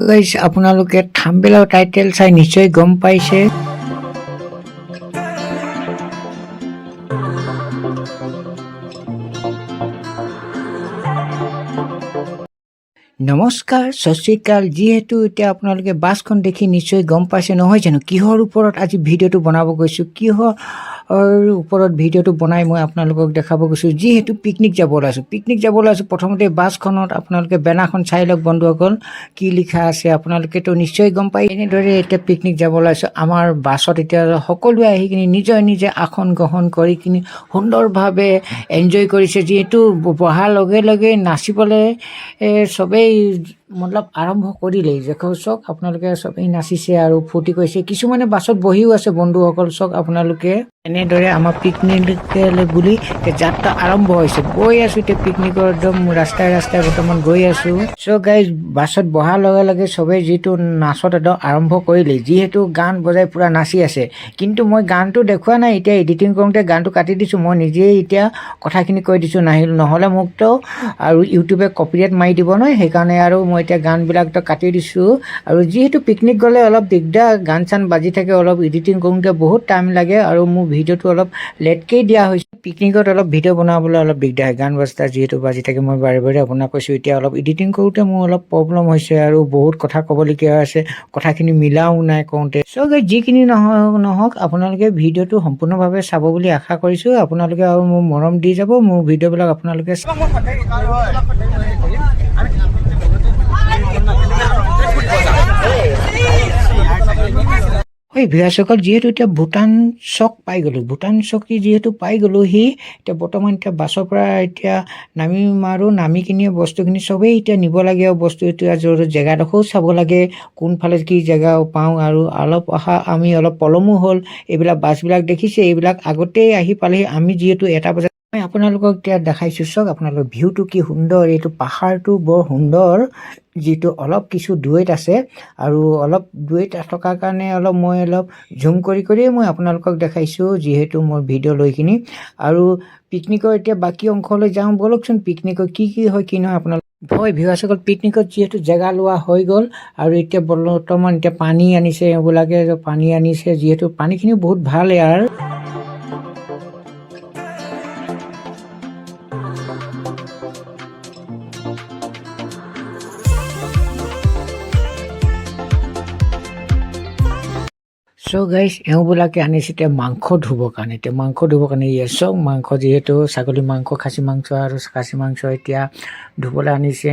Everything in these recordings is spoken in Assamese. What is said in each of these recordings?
গাইস আপোনালোকে থাম্বনেল আৰু টাইটেল চাই নিশ্চয় গম পাইছে নমস্কাৰ সশ্ৰীকাল যিহেতু এতিয়া আপোনালোকে বাছখন দেখি নিশ্চয় গম পাইছে নহয় জানো কিহৰ ওপৰত আজি ভিডিঅ'টো বনাব গৈছো কিহৰ ওপৰত ভিডিঅ'টো বনাই মই আপোনালোকক দেখাব গৈছো যিহেতু পিকনিক যাব ওলাইছো প্ৰথমতে বাছখনত আপোনালোকে বেনাৰখন চাই লওক বন্ধুসকল কি লিখা আছে আপোনালোকে তো নিশ্চয় গম পাই এনেদৰে এতিয়া পিকনিক যাব ওলাইছো আমাৰ বাছত এতিয়া সকলোৱে আহি কিনি নিজে আসন গ্ৰহণ কৰি কিনি সুন্দৰভাৱে এনজয় কৰিছে যিহেতু বহাৰ লগে লগে নাচিবলৈ সবেই মতলব আৰম্ভ কৰিলেই দেখো চাওক আপোনালোকে সবেই নাচিছে আৰু ফূৰ্তি কৰিছে কিছুমানে বাছত বহিও আছে বন্ধুসকল চাওক আপোনালোকে এনেদৰে আমাৰ পিকনিক বুলি যাত্ৰা আৰম্ভ হৈছে গৈ আছো এতিয়া পিকনিকৰ একদম ৰাস্তাই বৰ্তমান গৈ আছো চ' গাইজ বাছত বহাৰ লগে লগে সবেই যিটো নাচত একদম আৰম্ভ কৰিলেই যিহেতু গান বজাই পুৰা নাচি আছে কিন্তু মই গানটো দেখুওৱা নাই এতিয়া এডিটিং কৰোঁতে গানটো কাটি দিছোঁ মই নিজেই এতিয়া কথাখিনি কৈ দিছোঁ নহ'লে মোকতো আৰু ইউটিউবে কপিৰাইট মাৰি দিব নহয় সেইকাৰণে আৰু মই এতিয়া গানবিলাকতো কাটি দিছোঁ আৰু যিহেতু পিকনিক গ'লে অলপ দিগদাৰ গান চান বাজি থাকে অলপ এডিটিং কৰোঁতে বহুত টাইম লাগে আৰু মোৰ ভিডিঅ'টো অলপ লেটকেই দিয়া হৈছে পিকনিকত অলপ ভিডিঅ' বনাবলৈ অলপ দিগদাৰ হয় গান বাজতা যিহেতু বাজি থাকে মই বাৰে আপোনাক কৈছোঁ এতিয়া অলপ এডিটিং কৰোঁতে মোৰ অলপ প্ৰব্লেম হৈছে আৰু বহুত কথা ক'বলগীয়া আছে কথাখিনি মিলাও নাই কওঁতে চ' যিখিনি নহওক আপোনালোকে ভিডিঅ'টো সম্পূৰ্ণভাৱে চাব বুলি আশা কৰিছোঁ আপোনালোকে আৰু মোৰ মৰম দি যাব মোৰ ভিডিঅ'বিলাক আপোনালোকে ভিউৱাৰসকল যিহেতু এতিয়া ভূটান চক পাই গ'লোঁ সি এতিয়া বৰ্তমান এতিয়া বাছৰ পৰা এতিয়া নামি কিনি বস্তুখিনি চবেই এতিয়া নিব লাগে আৰু বস্তু এতিয়া জেগাডোখৰো চাব লাগে কোনফালে কি জেগা পাওঁ আৰু অলপ আমি অলপ পলমো হ'ল এইবিলাক বাছবিলাক দেখিছে এইবিলাক আগতেই আহি পালেহি আমি যিহেতু 1টা বজাত মই আপোনালোকক এতিয়া দেখাইছোঁ চাওক আপোনালোকৰ ভিউটো কি সুন্দৰ এইটো পাহাৰটো বৰ সুন্দৰ যিটো অলপ কিছু দূৰৈত আছে আৰু অলপ দূৰৈত থকাৰ কাৰণে মই অলপ জুম কৰি মই আপোনালোকক দেখাইছোঁ যিহেতু মই ভিডিঅ' লৈ কিনি আৰু পিকনিকৰ এতিয়া বাকী অংশলৈ যাওঁ ব'লকচোন পিকনিকৰ কি হয় কি নহয় আপোনালোক ভিউৱাৰসকল পিকনিকত যিহেতু জেগা লোৱা হৈ গ'ল আৰু এতিয়া বৰ্তমান এতিয়া পানী আনিছে এইবিলাকে পানী আনিছে যিহেতু পানীখিনিও বহুত ভাল ইয়াৰ চ' গাইজ এওঁবিলাকে আনিছে এতিয়া মাংস ধুবৰ কাৰণে চব মাংস যিহেতু ছাগলী মাংস খাচী মাংস আৰু খাচী মাংস এতিয়া ধুবলৈ আনিছে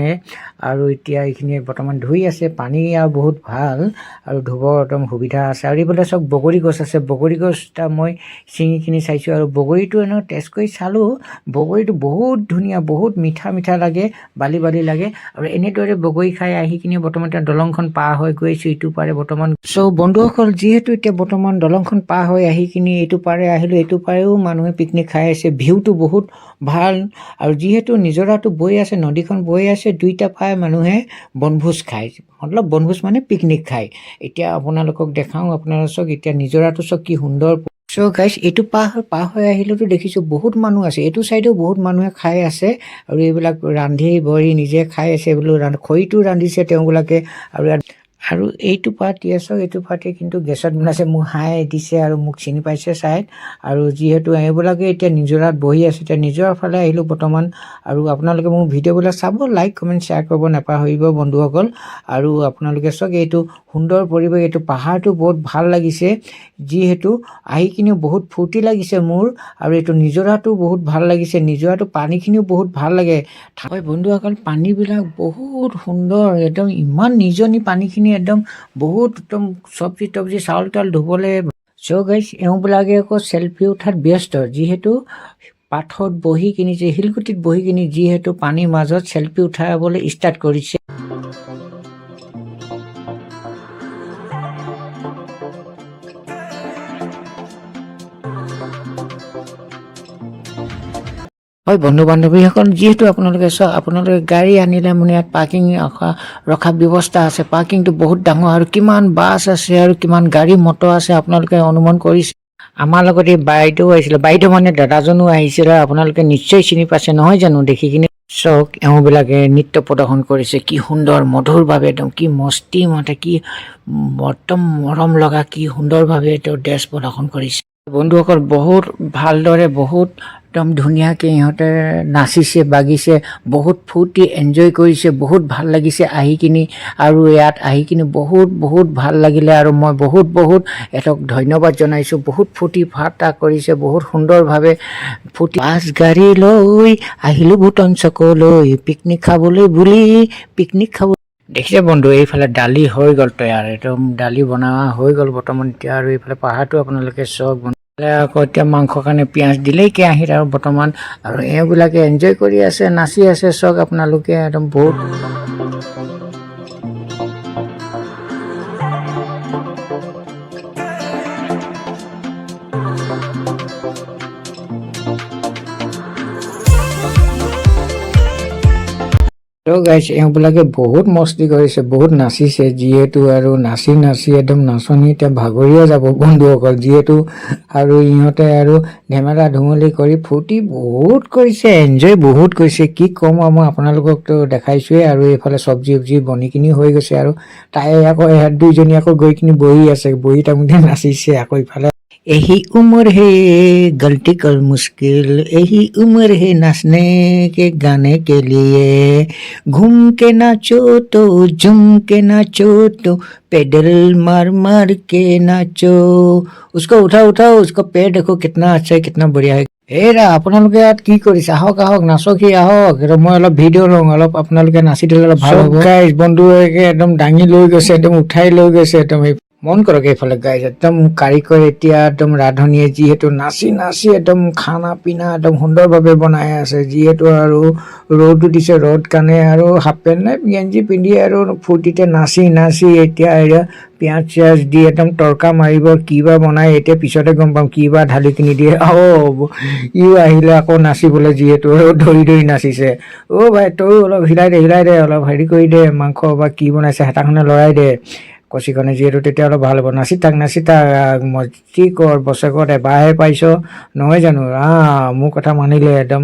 আৰু এতিয়া এইখিনি বৰ্তমান ধুই আছে পানী আৰু বহুত ভাল আৰু ধুবৰ একদম সুবিধা আছে আৰু এইফালে চব বগৰী গছ আছে বগৰী গছ এটা মই ছিঙিখিনি চাইছোঁ আৰু বগৰীটো এনেও টেষ্ট কৰি চালোঁ বগৰীটো বহুত ধুনীয়া বহুত মিঠা লাগে বালি লাগে আৰু এনেদৰে বগৰী খাই আহি কিনি বৰ্তমান এতিয়া দলংখন পাৰ হৈ গৈছোঁ ইটো পাৰে বৰ্তমান চ' বন্ধুসকল যিহেতু এতিয়া বৰ্তমান দলংখন পাৰ হৈ আহি কিনি এইটো পাৰে আহিলোঁ এইটো পাৰেও মানুহে পিকনিক খাই আছে ভিউটো বহুত ভাল আৰু যিহেতু নিজৰাটো বৈ আছে নদীখন বৈ আছে দুইটা পাই মানুহে বনভোজ খায় মতলব বনভোজ মানে পিকনিক খায় এতিয়া আপোনালোকক দেখাওঁ আপোনালোক চাওক এতিয়া নিজৰাটো চাওক কি সুন্দৰ চ' গাইজ এইটো পাৰ হৈ আহিলেতো দেখিছোঁ বহুত মানুহ আছে এইটো চাইডেও বহুত মানুহে খাই আছে আৰু এইবিলাক ৰান্ধি বঢ়ি নিজে খাই আছে বোলো খৰিটো ৰান্ধিছে তেওঁবিলাকে আৰু এইটো পাৰ্টি আছে এইটো পাৰ্টি কিন্তু গেছত বনাইছে মোক হাই দিছে আৰু মোক চিনি পাইছে চাইড আৰু যিহেতু এইবিলাকে এতিয়া নিজৰাত বহি আছে এতিয়া নিজৰ ফালে আহিলোঁ বৰ্তমান আৰু আপোনালোকে মোৰ ভিডিঅ'বিলাক চাব লাইক কমেণ্ট শ্বেয়াৰ কৰিব নাপাহৰিব বন্ধুসকল আৰু আপোনালোকে চাওক এইটো সুন্দৰ পৰিৱেশ এইটো পাহাৰটো বহুত ভাল লাগিছে যিহেতু আহি কিনিও বহুত ফূৰ্তি লাগিছে মোৰ আৰু এইটো নিজৰাটো বহুত ভাল লাগিছে নিজৰাটো পানীখিনিও বহুত ভাল লাগে বন্ধুসকল পানীবিলাক বহুত সুন্দৰ একদম ইমান নিজনি পানীখিনি একদম বহুত একদম চব্জি চাউল তাউল ধুবলৈ চ' গাইজ এওঁবিলাকে আকৌ চেলফি উঠাত ব্যস্ত যিহেতু পাথৰত বহি কিনি শিলগুটিত বহি কিনি যিহেতু পানীৰ মাজত চেলফি উঠাবলৈ ষ্টাৰ্ট কৰিছে বন্ধু বান্ধৱীসকল যিহেতু আপোনালোকে গাড়ী আনিলে মানে ইয়াত পাৰ্কিং ৰখা ব্যৱস্থা আছে পাৰ্কিংটো বহুত ডাঙৰ আৰু কিমান বাছ আছে আৰু কিমান গাড়ী মটৰ আছে আপোনালোকে অনুমান কৰিছে আমাৰ লগত এই বাইদেউ আহিছিলে বাইদেউ মানে দাদাজনো আহিছিলে আপোনালোকে নিশ্চয় চিনি পাইছে নহয় জানো দেখি কিনে চাওক এওঁবিলাকে নৃত্য প্ৰদৰ্শন কৰিছে, কি সুন্দৰ মধুৰভাৱে একদম কি মস্তি মতে কি একদম মৰম লগা কি সুন্দৰভাৱে তেওঁ ড্ৰেছ প্ৰদৰ্শন কৰিছে। বন্ধুসকল বহুত ভালদৰে বহুত একদম ধুনীয়াকৈ ইহঁতে নাচিছে বাগিছে, বহুত ফূৰ্তি এনজয় কৰিছে, বহুত ভাল লাগিছে আহি কিনি। আৰু ইয়াত আহি কিনি বহুত ভাল লাগিলে আৰু মই বহুত এহঁতক ধন্যবাদ জনাইছোঁ। বহুত ফূৰ্তি ফাৰ্তা কৰিছে, বহুত সুন্দৰভাৱে ফূৰ্তি। বাছ গাড়ী লৈ আহিলোঁ ভূটান চকলৈ পিকনিক খাবলৈ বুলি পিকনিক খাব। দেখিছে বন্ধু, এইফালে দালি হৈ গ'ল তৈয়াৰ, একদম দালি বনোৱা হৈ গ'ল বৰ্তমান এতিয়া। আৰু এইফালে পাহাৰটো আপোনালোকে চাওক আকৌ এতিয়া মাংসৰ কাৰণে পিঁয়াজ দিলেই কেৰাহীত আৰু বৰ্তমান। আৰু এওঁবিলাকে এনজয় কৰি আছে, নাচি আছে চাওক আপোনালোকে একদম বহুত। তো গাইছ এওঁবিলাকে বহুত মস্তি কৰিছে, বহুত নাচিছে যিহেতু। আৰু নাচি একদম নাচনি এতিয়া ভাগৰিয়ে যাব বন্ধুসকল যিহেতু। আৰু ইহঁতে আৰু ধেমেলা ধুমুলি কৰি ফূৰ্তি বহুত কৰিছে, এনজয় বহুত কৰিছে, কি ক'ম আৰু মই আপোনালোককতো দেখাইছোৱে। আৰু এইফালে চব্জি বনি কিনি হৈ গৈছে। আৰু তাই আকৌ ইহঁত দুইজনী আকৌ গৈ কিনি বহি আছে, বহি থাকোঁতে নাচিছে আকৌ ইফালে। यही उम्र है गलती कर मुश्किल, यही उम्र है नाचने के गाने के लिए, घूम के नाचो तो झूम के नाचो तो पेडल मार के नाचो। उसको उठाओ, उसका पैर देखो कितना अच्छा है, कितना बढ़िया है। এৰা আপোনালোকে ইয়াত কি কৰিছে? আহক নাচকি আহক, মই অলপ ভিডিঅ' লওঁ, অলপ আপোনালোকে নাচি দিলে অলপ ভাল হ'ব। গাইজ বন্ধুৱে একদম দাঙি লৈ গৈছে, একদম উঠাই লৈ গৈছে একদম। মন কৰক এইফালে গাইজ একদম কাৰিকৰ এতিয়া একদম ৰান্ধনীয়ে যিহেতু নাচি একদম খানা পিনা একদম সুন্দৰভাৱে বনাই আছে। যিহেতু আৰু ৰ'দো দিছে, ৰ'দ কাৰণে আৰু হাফ পেণ্ট নাই গেঞ্জি পিন্ধি আৰু ফূৰ্তিতে নাচি এতিয়া পিঁয়াজ চিয়াজ দি একদম তৰকা মাৰিব, কিবা বনাই এতিয়া পিছতে গম পাম, কিবা ঢালি কিনি দিয়ে। ইও আহিলে আকৌ নাচিবলৈ, যিহেতু ধৰি নাচিছে। ভাই তয়ো অলপ হিলাই দে, অলপ হেৰি কৰি দে, মাংস বা কি বনাইছে হেতাখনে লৰাই দে কচিখনে, যিহেতু তেতিয়া অলপ ভাল হ'ব। নাচি থাক মস্তি কৰ, বছৰেকত এবাৰহে পাইছ নহয় জানো। মোৰ কথা মানিলে একদম।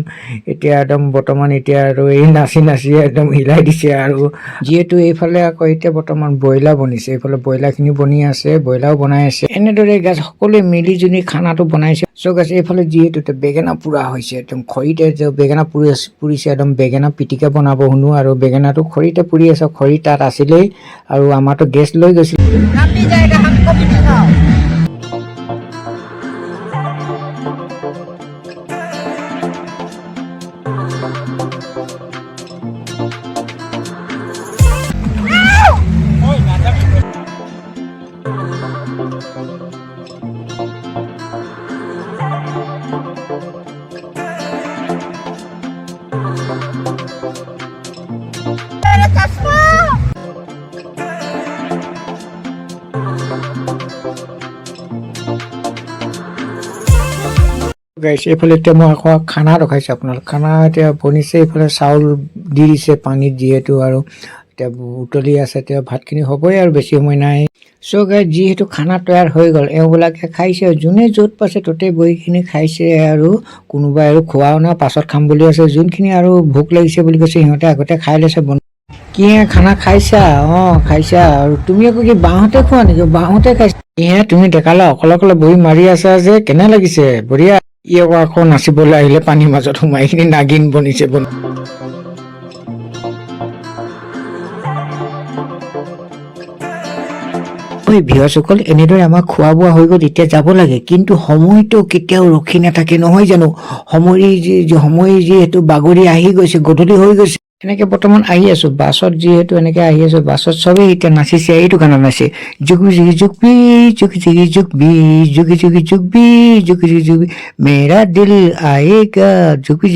এতিয়া একদম বৰ্তমান এতিয়া আৰু এই নাচি একদম হিলাই দিছে। আৰু যিহেতু এইফালে আকৌ এতিয়া বৰ্তমান ব্ৰইলাৰ বনিছে, এইফালে ব্ৰইলাৰখিনি বনি আছে, ব্ৰইলাৰো বনাই আছে। এনেদৰে গাছ সকলোৱে মিলি জুলি খানাটো বনাইছে। গাছ এইফালে যিহেতু বেঙেনা পোৰা হৈছে, একদম খৰিতে বেঙেনা পুৰিছে, একদম বেঙেনা পিটিকা বনাব শুনো। আৰু বেঙেনাটো খৰিতে পুৰি আছে, খৰি তাত আছিলেই। আৰু আমাৰতো গেছ লৈ গৈছিল। গাইছ এইফালে এতিয়া মই আকৌ খানা ৰখাইছোঁ আপোনালোক। খানা এতিয়া বনিছে, এইফালে চাউল দি দিছে পানীত যিহেতু। আৰু এতিয়া উতলি আছে, এতিয়া ভাতখিনি হ'বই আৰু বেছি সময় নাই। গাইছ যিহেতু খানা তৈয়াৰ হৈ গ'ল, এওঁবিলাকে খাইছে, যোনে য'ত পাইছে ত'তে বহিখিনি খাইছে। আৰু কোনোবাই আৰু খোৱাও না, পাছত খাম বুলি আছে। যোনখিনি আৰু ভোক লাগিছে বুলি কৈছে সিহঁতে আগতে খাই লৈছে। কি খানা খাইছা? খাইছা। আৰু তুমি আকৌ কি বাহঁতে খোৱা নেকি? বাহঁতে খাইছা তুমি ডেকালে অকলে বহি মাৰি আছা যে, কেনে লাগিছে? বঢ়িয়া। ই আকৌ নাচিবলৈ আহিলে পানীৰ মাজত সোমাই কিনি নাগিন বনিছে। ভিউৱাৰ্ছসকল এনেদৰে আমাৰ খোৱা বোৱা হৈ গ'ল, এতিয়া যাব লাগে। কিন্তু সময়টো কেতিয়াও ৰখি নাথাকে নহয় জানো। সময় যিহেতু বাগৰি আহি গৈছে, গধূলি হৈ গৈছে। এনেকে বৰ্তমান আহি আছো বাছত, যিহেতু এনেকে আহি আছো বাছত, চবেই এতিয়া নাচিছে। এইটো গানত নাচিছে, জুগি জুগি মেৰা দিল আয়েগা, জুগি